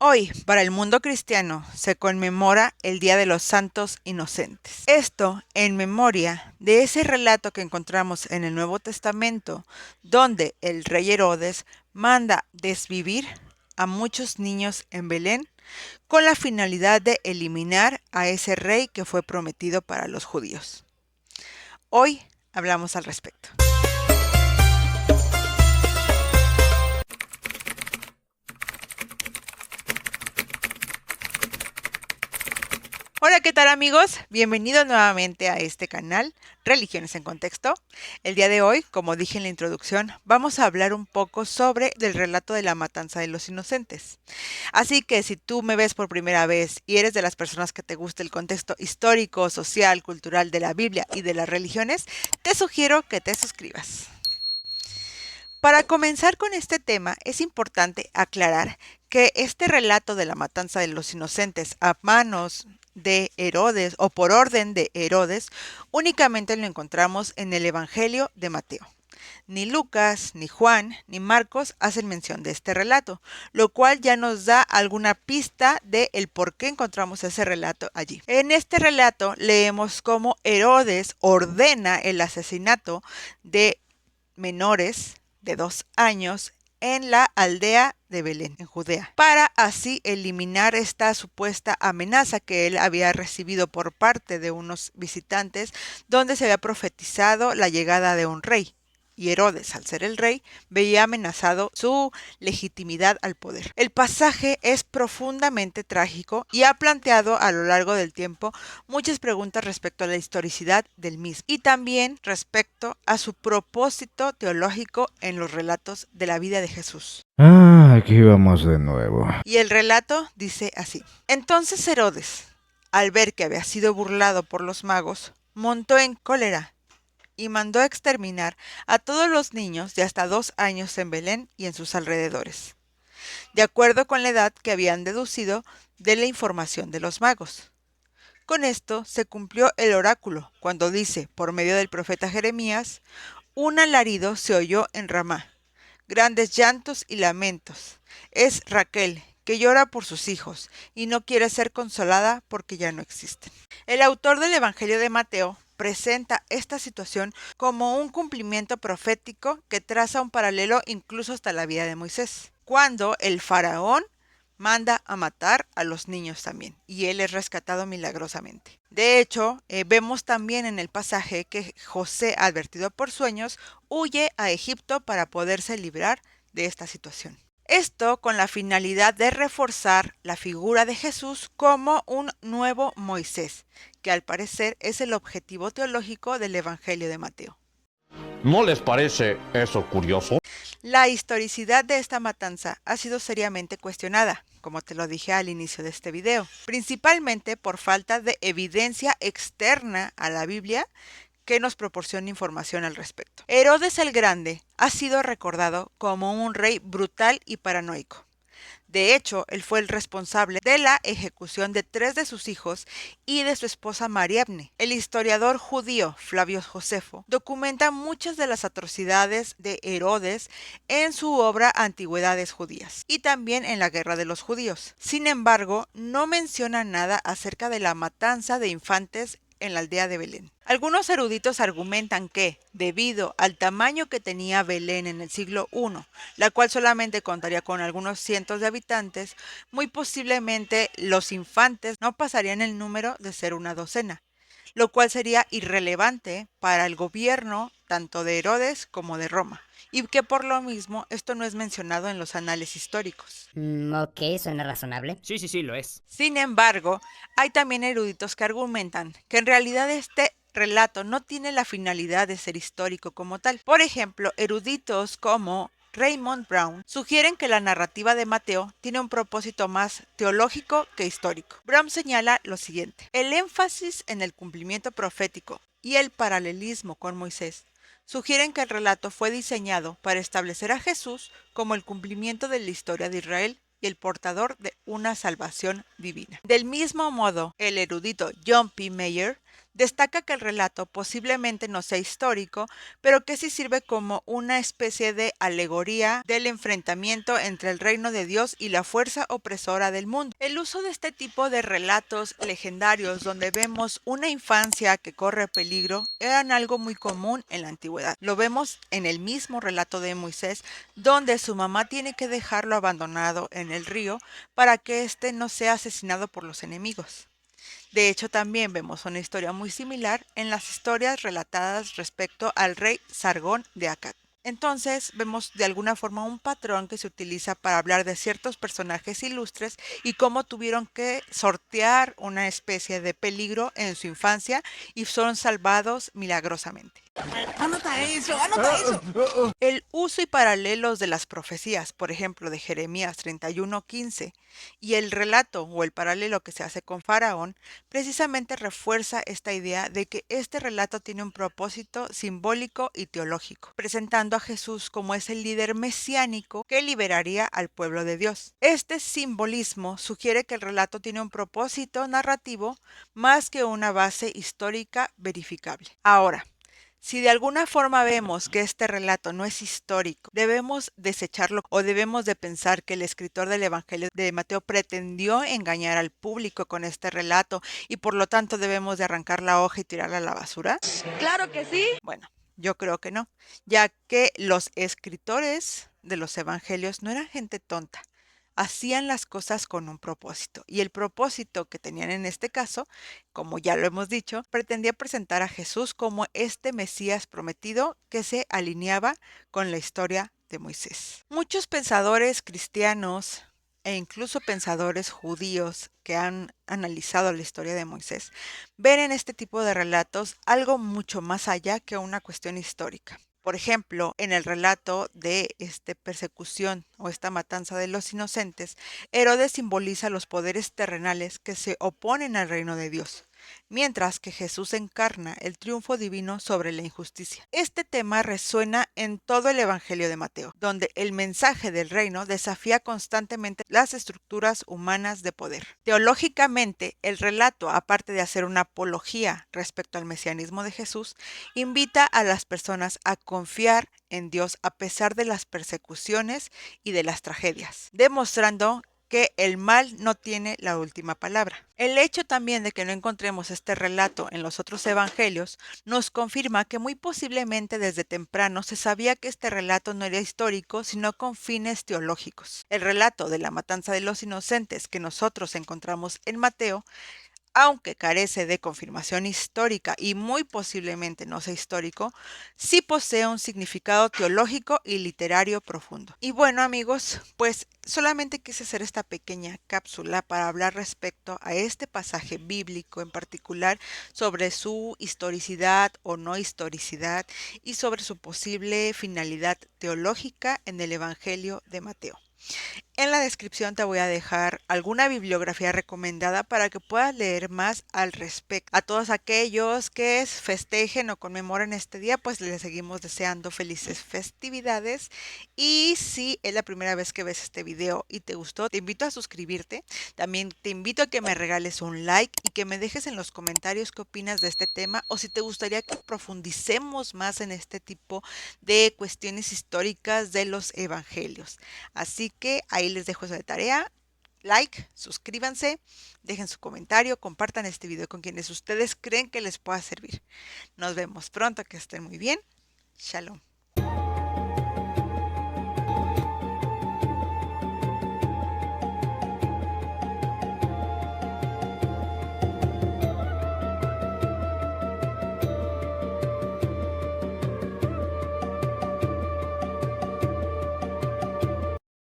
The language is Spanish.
Hoy, para el mundo cristiano, se conmemora el Día de los Santos Inocentes. Esto en memoria de ese relato que encontramos en el Nuevo Testamento, donde el rey Herodes manda desvivir a muchos niños en Belén con la finalidad de eliminar a ese rey que fue prometido para los judíos. Hoy hablamos al respecto. Hola, ¿qué tal amigos? Bienvenidos nuevamente a este canal, Religiones en Contexto. El día de hoy, como dije en la introducción, vamos a hablar un poco sobre el relato de la matanza de los inocentes. Así que si tú me ves por primera vez y eres de las personas que te gusta el contexto histórico, social, cultural de la Biblia y de las religiones, te sugiero que te suscribas. Para comenzar con este tema, es importante aclarar que este relato de la matanza de los inocentes a manos de Herodes o por orden de Herodes únicamente lo encontramos en el Evangelio de Mateo. Ni Lucas, ni Juan, ni Marcos hacen mención de este relato, lo cual ya nos da alguna pista de el por qué encontramos ese relato allí. En este relato leemos cómo Herodes ordena el asesinato de menores de 2 años en la aldea de Belén, en Judea, para así eliminar esta supuesta amenaza que él había recibido por parte de unos visitantes, donde se había profetizado la llegada de un rey. Y Herodes, al ser el rey, veía amenazado su legitimidad al poder. El pasaje es profundamente trágico y ha planteado a lo largo del tiempo muchas preguntas respecto a la historicidad del mismo y también respecto a su propósito teológico en los relatos de la vida de Jesús. Aquí vamos de nuevo. Y el relato dice así. Entonces Herodes, al ver que había sido burlado por los magos, montó en cólera y mandó exterminar a todos los niños de hasta 2 años en Belén y en sus alrededores, de acuerdo con la edad que habían deducido de la información de los magos. Con esto se cumplió el oráculo, cuando dice, por medio del profeta Jeremías, un alarido se oyó en Ramá, grandes llantos y lamentos. Es Raquel, que llora por sus hijos y no quiere ser consolada porque ya no existen. El autor del Evangelio de Mateo presenta esta situación como un cumplimiento profético que traza un paralelo incluso hasta la vida de Moisés, cuando el faraón manda a matar a los niños también, y él es rescatado milagrosamente. De hecho, vemos también en el pasaje que José, advertido por sueños, huye a Egipto para poderse librar de esta situación. Esto con la finalidad de reforzar la figura de Jesús como un nuevo Moisés, que al parecer es el objetivo teológico del Evangelio de Mateo. ¿No les parece eso curioso? La historicidad de esta matanza ha sido seriamente cuestionada, como te lo dije al inicio de este video, principalmente por falta de evidencia externa a la Biblia que nos proporciona información al respecto. Herodes el Grande ha sido recordado como un rey brutal y paranoico. De hecho, él fue el responsable de la ejecución de 3 de sus hijos y de su esposa Mariamne. El historiador judío Flavio Josefo documenta muchas de las atrocidades de Herodes en su obra Antigüedades Judías y también en la Guerra de los Judíos. Sin embargo, no menciona nada acerca de la matanza de infantes en la aldea de Belén. Algunos eruditos argumentan que, debido al tamaño que tenía Belén en el siglo I, la cual solamente contaría con algunos cientos de habitantes, muy posiblemente los infantes no pasarían el número de ser una docena, lo cual sería irrelevante para el gobierno tanto de Herodes como de Roma, y que por lo mismo esto no es mencionado en los anales históricos. Ok, suena razonable. Sí, lo es. Sin embargo, hay también eruditos que argumentan que en realidad este relato no tiene la finalidad de ser histórico como tal. Por ejemplo, eruditos como Raymond Brown sugieren que la narrativa de Mateo tiene un propósito más teológico que histórico. Brown señala lo siguiente: el énfasis en el cumplimiento profético y el paralelismo con Moisés sugieren que el relato fue diseñado para establecer a Jesús como el cumplimiento de la historia de Israel y el portador de una salvación divina. Del mismo modo, el erudito John P. Mayer Destaca que el relato posiblemente no sea histórico, pero que sí sirve como una especie de alegoría del enfrentamiento entre el reino de Dios y la fuerza opresora del mundo. El uso de este tipo de relatos legendarios donde vemos una infancia que corre peligro eran algo muy común en la antigüedad. Lo vemos en el mismo relato de Moisés, donde su mamá tiene que dejarlo abandonado en el río para que éste no sea asesinado por los enemigos. De hecho, también vemos una historia muy similar en las historias relatadas respecto al rey Sargón de Akkad. Entonces, vemos de alguna forma un patrón que se utiliza para hablar de ciertos personajes ilustres y cómo tuvieron que sortear una especie de peligro en su infancia y son salvados milagrosamente. Anota eso, anota eso. El uso y paralelos de las profecías, por ejemplo, de Jeremías 31:15, y el relato o el paralelo que se hace con Faraón, precisamente refuerza esta idea de que este relato tiene un propósito simbólico y teológico, presentando a Jesús como ese líder mesiánico que liberaría al pueblo de Dios. Este simbolismo sugiere que el relato tiene un propósito narrativo más que una base histórica verificable. Ahora, si de alguna forma vemos que este relato no es histórico, debemos desecharlo o debemos de pensar que el escritor del Evangelio de Mateo pretendió engañar al público con este relato y por lo tanto debemos de arrancar la hoja y tirarla a la basura. Claro que sí. Bueno, yo creo que no, ya que los escritores de los evangelios no eran gente tonta. Hacían las cosas con un propósito, y el propósito que tenían en este caso, como ya lo hemos dicho, pretendía presentar a Jesús como este Mesías prometido que se alineaba con la historia de Moisés. Muchos pensadores cristianos e incluso pensadores judíos que han analizado la historia de Moisés ven en este tipo de relatos algo mucho más allá que una cuestión histórica. Por ejemplo, en el relato de esta persecución o esta matanza de los inocentes, Herodes simboliza los poderes terrenales que se oponen al reino de Dios, mientras que Jesús encarna el triunfo divino sobre la injusticia. Este tema resuena en todo el Evangelio de Mateo, donde el mensaje del reino desafía constantemente las estructuras humanas de poder. Teológicamente, el relato, aparte de hacer una apología respecto al mesianismo de Jesús, invita a las personas a confiar en Dios a pesar de las persecuciones y de las tragedias, demostrando que el mal no tiene la última palabra. El hecho también de que no encontremos este relato en los otros evangelios nos confirma que muy posiblemente desde temprano se sabía que este relato no era histórico, sino con fines teológicos. El relato de la matanza de los inocentes que nosotros encontramos en Mateo, aunque carece de confirmación histórica y muy posiblemente no sea histórico, sí posee un significado teológico y literario profundo. Y bueno, amigos, pues solamente quise hacer esta pequeña cápsula para hablar respecto a este pasaje bíblico en particular, sobre su historicidad o no historicidad y sobre su posible finalidad teológica en el Evangelio de Mateo. En la descripción te voy a dejar alguna bibliografía recomendada para que puedas leer más al respecto. A todos aquellos que festejen o conmemoren este día, pues les seguimos deseando felices festividades. Y si es la primera vez que ves este video y te gustó, te invito a suscribirte. También te invito a que me regales un like y que me dejes en los comentarios qué opinas de este tema o si te gustaría que profundicemos más en este tipo de cuestiones históricas de los evangelios. Así que ahí les dejo esa de tarea. Like, suscríbanse, dejen su comentario, compartan este video con quienes ustedes creen que les pueda servir. Nos vemos pronto, que estén muy bien. Shalom.